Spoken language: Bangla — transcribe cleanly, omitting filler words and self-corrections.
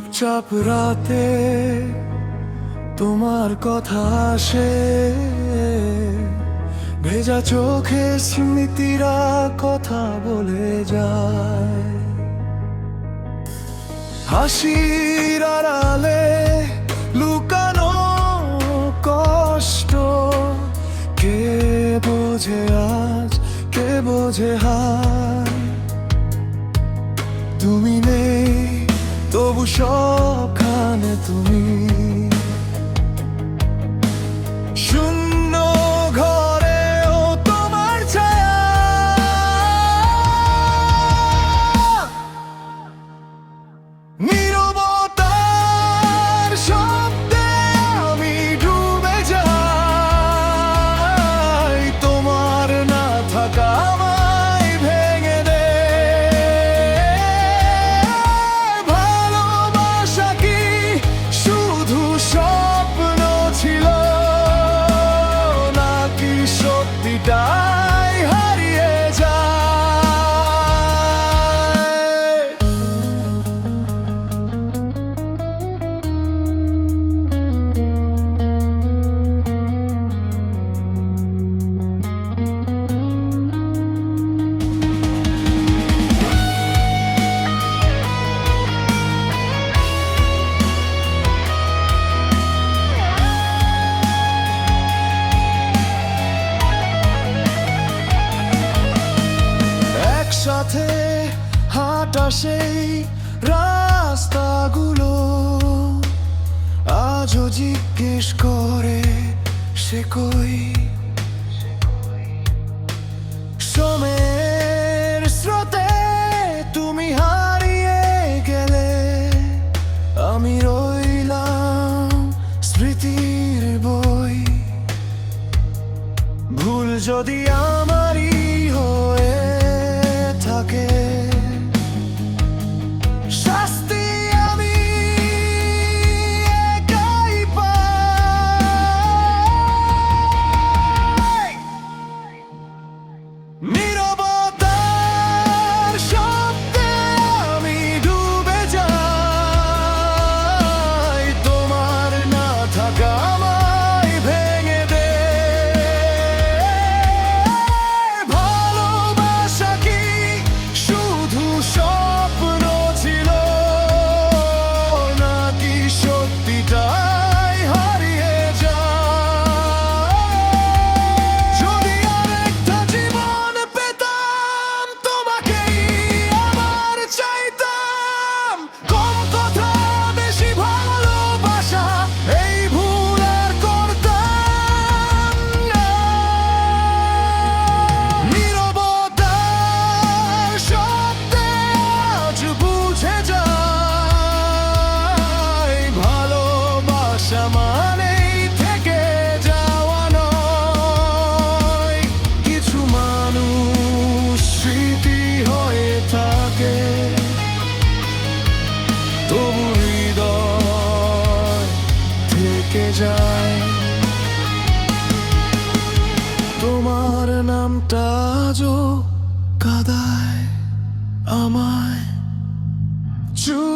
চুপচাপ রাতে তোমার কথা আসে, ভেজা চোখে স্মৃতিরা কথা বলে যায়। হাসির আড়ালে লুকানো কষ্ট, কে বোঝে আজ, কে বোঝে হায়। তুমি নেই তবু সবখানে তুমি, শূন্য ঘরেও তোমার ছায়া। নীরবতার শব্দে আমি ডুবে যাই, তোমার না থাকা আমায় ভেঙে দেয়। ভালোবাসা কি শুধু স্বপ্ন ছিল, নাকি সত্যিটাই হারিয়ে যায়? একসাথে হাঁটা সেই রাস্তাগুলো আজও জিজ্ঞেস করে সে কই। সময়ের স্রোতে তুমি হারিয়ে গেলে, আমি রইলাম স্মৃতির বই। ভুল যদি আমারই হয়ে থাকে, শাস্তি আমি একাই পাই। নীরবতার শব্দে আমি ডুবে যাই, তোমার না থাকা আমায় ভেঙে দেয়। ভালোবাসা কি শুধু স্বপ্ন ছিল, নাকি সত্যিটাই হারিয়ে যায়? যদি আরেকটা জীবন পেতাম, তোমাকেই আবার চাইতাম। কম কথা বেশি ভালোবাসা, এই ভুল আর করতাম না। নীরবতার শব্দে আজ বুঝে যাই, ভালোবাসা মানেই থেকে যাওয়া নয়। কিছু মানুষ স্মৃতি হয়ে থাকে, তবু হৃদয় থেকে যায়। তোমার নামটা আজও কাঁদায় আমায়, চুপচাপ